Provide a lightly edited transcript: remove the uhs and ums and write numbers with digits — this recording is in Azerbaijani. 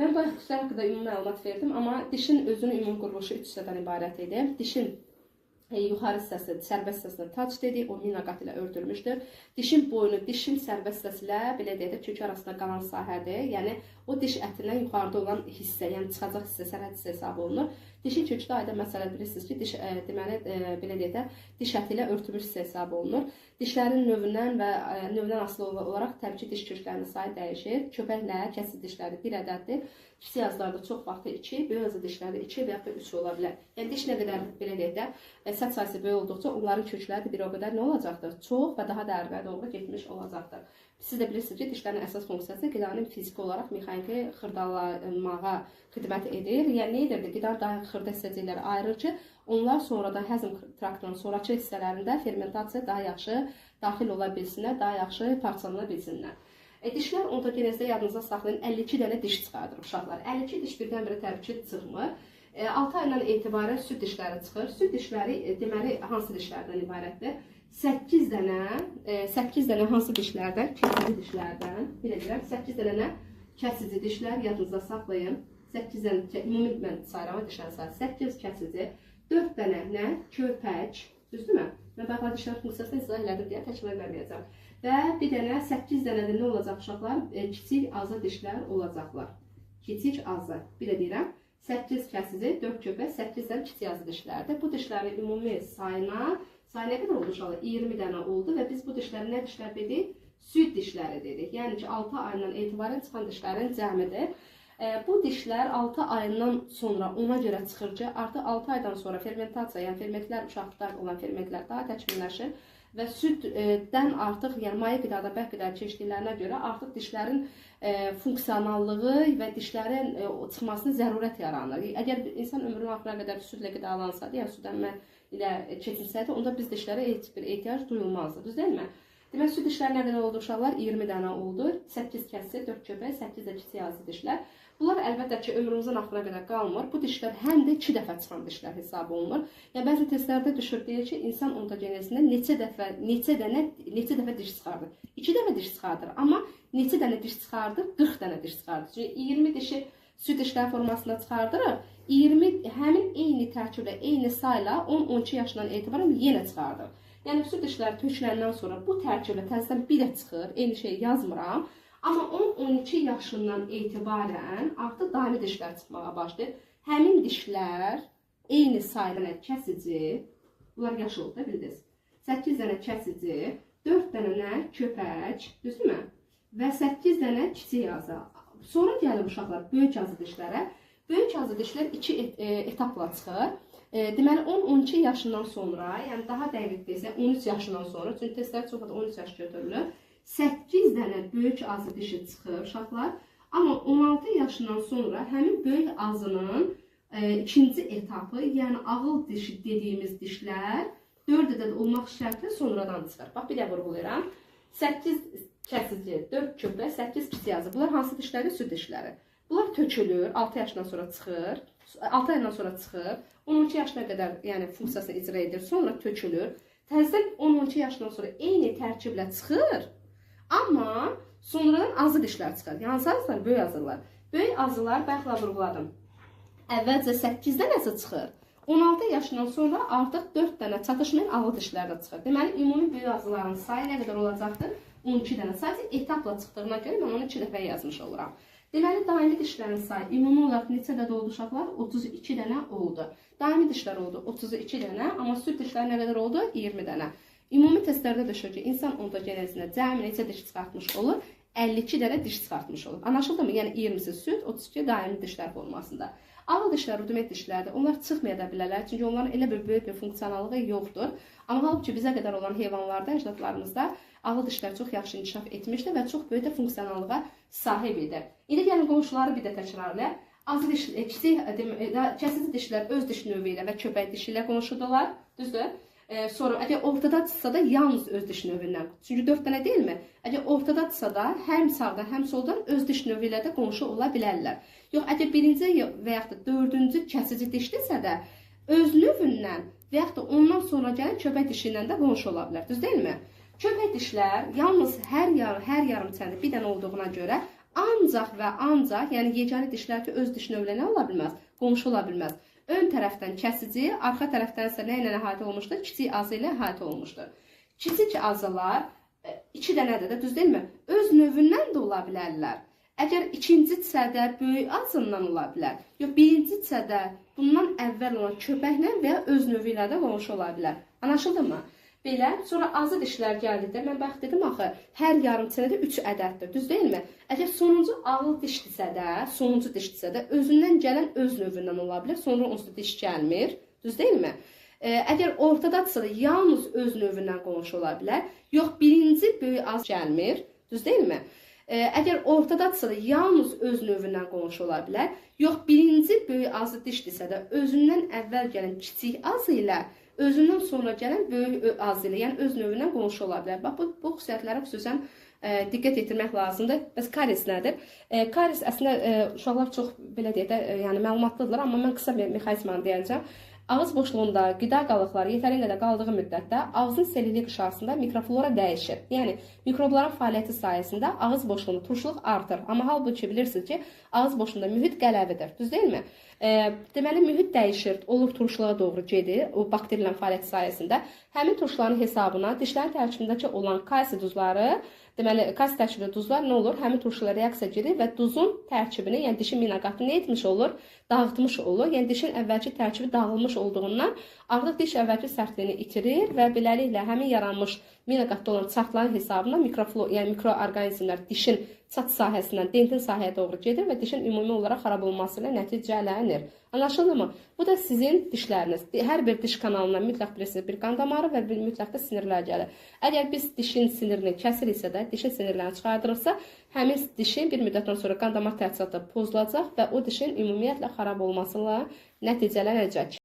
Mən bayaq dişlər haqqında ümumi məlumat verdim, amma dişin özünün ümumi quruluşu 3 hissədən ibarət idi. Dişin yuxarı hissəsi, sərbəst hissəsinə tac dedik, o mina qat ilə örtülmüşdür. Dişin boynu, dişin sərbəst hissəsi ilə belə deyək də kök arasında qalan sahədir. Yəni o diş ətindən yuxarıda olan hissə, yəni çıxacaq hissə, sərhəd hissə hesab olunur. Dişin kökdə aida məsələ bilirsiniz ki, diş deməli belə deyək də diş əti ilə örtülmüş hissə hesab olunur. Dişlərin növündən və növündən asılı olaraq təbii ki, diş köklərinin sayı dəyişir. Köpəklə kəsik dişləri bir ədəddir. Kiçik yazılarda çox vaxt 2, böyük yazı dişlərdə 2 və ya da 3 ola bilər. Yəni diş nə qədər belə deyək də səth sayısı böyük olduqca onların kökləri də bir o qədər nə olacaqdır? Çox və daha dərbəyə doğru getmiş olacaqdır. Siz də bilirsiniz ki, dişlərin əsas funksiyası qidanın fiziki olaraq mexaniki xırdalamağa xidmət edir. Yəni nə edir? Qidanın daha xırda hissəcikləri ayırır ki, onlar sonradan həzm traktının sonrakı hissələrində fermentasiya daha yaxşı daxil ola bilsinlər, daha yaxşı parçalana bilsinlər. Dişlər ontogenezdə yadınızda saxlayın 52 dənə diş çıxardır uşaqlar. 52 diş birdən-birə təbii ki çıxmır. 6 aydan etibarən süd dişləri çıxır. Süd dişləri deməli hansı dişlərdən ibarətdir? 8 dənə hansı dişlərdən? Kəsici dişlərdən. Belə deyirəm, 8 dənə kəsici dişlər yadınızda saxlayın. 8 dənə ümumi mən sayıram dişlərin sayısı 8 kəsici, 4 dənə nə? Körpək, düzdürmü? Mən baxla dişlər funksiyasını izah elədim deyə təkrar verməyəcəm. Və bir dənə 8 dənə də nə olacaq uşaqlar? Kiçik azı dişlər olacaqlar. Kiçik azı. Belə deyirəm. 8 kəsici, 4 köpək, 8 dənə kiçik azı dişlərdir. Bu dişlərin ümumi sayına nə qədər oldu uşaqlar? 20 dənə oldu və biz bu dişləri nə dişlər dedik? Süd dişləri dedik. Yəni ki 6 ayından etibarən çıxan dişlərin cəmidir. Bu dişlər 6 ayından sonra ona görə çıxır ki, artıq 6 aydan sonra fermentasiya, yəni fermentlər uşaqda olan fermentlər daha təkmilləşir və süddən artıq, yəni maye qidada, bərk qidada keçdiklərinə görə artıq dişlərin funksionallığı və dişlərin çıxmasına zərurət yaranır. Əgər insan ömrünün axırına qədər südlə qidalansa, yəni südənmə ilə keçinsəydi, onda biz dişlərə heç bir ehtiyac duyulmazdı, düz deyilmi? Demək, süd dişləri nə qədər oldu uşaqlar? 20 dənə oldu. 8 kəssi, 4 köpək, 8 də kiçik yazı dişlər. Bunlar əlbəttə ki, ömrümüzün axırına qədər qalmır. Bu dişlər həm də 2 dəfə çıxan dişlər hesab olunur. Yəni, bəzi testlərdə düşür deyir ki, insan ontogenezində neçə dəfə diş çıxardır. 2 dəfə diş çıxardır, amma neçə dənə diş çıxardır? 40 dənə diş çıxardır. Çünki 20 dişi süd dişlər formasında çıxardırıq. 20 həmin eyni tərkiblə, eyni sayla 10-12 yaşından etibarən yenə çıxardır. Yəni, süd dişləri töküləndən sonra bu tərkiblə təzədən bir də çıxır, eyni şeyi yazmıram. Amma 10-12 yaşından etibarən artıq daimi dişlər çıxmağa başlayır. Həmin dişlər eyni sayda kəsici, bunlar yaş oldu da bildiniz. 8 dənə kəsici, 4 dənə köpək, düzdürmü? Və 8 dənə kiçik yazı. Sonra gəlir uşaqlar böyük yazı dişlərə. Böyük yazı dişlər 2 etapla çıxır. Deməli 10-12 yaşından sonra, yəni daha dəqiq desək 13 yaşından sonra, çünki testlər çox da 13 yaş götürülür. 8 dənə böyük azı dişi çıxır uşaqlar. Amma 16 yaşından sonra həmin böyük azının ikinci etapı, yəni ağıl dişi dediyimiz dişlər 4 ədəd olmaq şərtlə sonradan çıxır. Bax, bir də vurğulayıram. 8 kəsici, 4 köpək, 8 kiçik yazı. Bunlar hansı dişləri? Süd dişləri. Bunlar tökülür, 6 yaşından sonra çıxır. 6 aydan sonra çıxır. 12 yaşına qədər yəni funksiyasını icra edir, sonra tökülür. Təzədən 12 yaşından sonra eyni tərkiblə çıxır. Amma sonradan azı dişlər çıxır. Yəni hansı böyük azılar. Böyük azılar bəxtlə vurğuladım. Əvvəlcə 8 dənəsi çıxır. 16 yaşından sonra artıq 4 dənə çatışmayan ağıl dişlər də çıxır. Deməli, ümumi böyük azıların sayı nə qədər olacaqdır? 12 dənə. Sadəcə etapla çıxdığına görə mən onu 2 dəfə yazmış oluram. Deməli, daimi dişlərin sayı ümumi olaraq neçə dədə oldu uşaqlar? 32 dənə oldu. Daimi dişlər oldu 32 dənə, amma süd dişlər nə qədər oldu? 20 dənə. Ümumi testlərdə düşür ki, insan ontogenezində cəmi neçə diş çıxartmış olur? 52 dənə diş çıxartmış olur. Anlaşıldı mı? Yəni 20'si süd, 32 daimi dişlər formasında. Ağıl dişlər rudiment dişlərdir. Onlar çıxmaya da bilərlər. Çünki onların elə bir böyük bir funksionallığı yoxdur. Amma halbuki bizə qədər olan heyvanlarda, əcdadlarımızda ağıl dişlər çox yaxşı inkişaf etmişdir və çox böyük də funksionallığa sahib idi. İndi gəlin qonşuları bir də təkrarlayaq. Azı diş, kəsici dişlər öz diş növü ilə və köpək dişi ilə qonşudular. Düzdür? Sonra əgər ortadadırsa da yalnız öz diş növündən. Çünki 4 dənə deyilmi? Əgər ortadadırsa da həm sağdan, həm soldan öz diş növü ilə də qonşu ola bilərlər. Yox, əgər birinci və yaxud da 4-cü kəsici dişdirsə də öz növündən və yaxud da ondan sonra gələn köpək dişi ilə də qonşu ola bilər. Düz deyilmi? Köpək dişlər yalnız hər yarım çəndə bir dənə olduğuna görə Ancaq və ancaq, yəni yeganə dişlər ki, öz diş növünə nə ola bilməz? Qonşu ola bilməz. Ön tərəfdən kəsici, arxa tərəfdən isə nə ilə əhatə olmuşdur? Kiçik azı ilə əhatə olmuşdur. Kiçik azılar 2 dənədir də, düz deyilmi? Öz növündən də ola bilərlər. Əgər ikincidirsə də böyük azından ola bilər. Yox, birincidirsə də bundan əvvəl olan köpəklə və ya öz növü ilə də qonşu ola bilər. Anlaşıldımı? Belə, sonra azı dişlər gəldikdə, mən bax dedim axı, hər yarım çənədə 3 ədəddir, düz deyilmi? Əgər sonuncu ağıl dişdirsə də, özündən gələn öz növündən ola bilər, sonra onsuz da diş gəlmir, düz deyilmi? Əgər ortadadırsa da yalnız öz növündən qonşu ola bilər, yox, birinci böyük az gəlmir, düz deyilmi? Əgər ortadadırsa da yalnız öz növündən qonşu ola bilər, yox, birinci böyük azı dişdirsə də, özündən əvvəl gələn kiçik azı ilə özündən sonra gələn böyük azı ilə, yəni öz növündən qonşu ola bilər. Bax, bu xüsusiyyətlərə xüsusən diqqət yetirmək lazımdır. Bəs karies nədir? Karies əslində uşaqlar çox, belə deyək də, yəni məlumatlıdırlar, amma mən qısa bir mexanizmanı deyəcəm. Ağız boşluğunda qida qalıqları yetərincə qədər qaldığı müddətdə ağzın selülit qışasında mikroflora dəyişir. Yəni, mikrobların fəaliyyəti sayəsində ağız boşluğunda turşuluq artır. Amma halbuki bilirsiniz ki, ağız boşluğunda mühit qələvidir. Düz deyilmi? Deməli, mühit dəyişir, olur turşuluğa doğru gedir, o bakteriyanın fəaliyyəti sayəsində. Həmin turşuların hesabına dişlərin tərkibindəki olan kalsi duzları, deməli, kalsi tərkibli duzlar nə olur? Həmin turşulara reaksiya gedir və duzun tərkibini, yəni dişin minaqatını nə etmiş olur? Dağıtmış olur. Yəni, dişin əvvəlki tərkibi dağılmış olduğundan artıq diş əvvəlki sərtliyini itirir və beləliklə həmin yaranmış minaqatda olan çatların hesabına mikroorqanizmlər dişin çat sahəsindən dentin sahəyə doğru gedir və dişin ümumi olaraq xarab olması ilə nəticələnir. Anlaşıldımı? Bu da sizin dişləriniz. Hər bir diş kanalından mütləq bilirsiniz bir qan damarı və mütləq də sinirlər gəlir. Əgər biz dişin sinirini kəsiriksə də, dişin sinirlərini çıxardırıqsa, həmin dişin bir müddətdən sonra qan damar təchizatı pozulacaq və o dişin ümumiyyətlə xarab olmasıyla nəticələnəcək.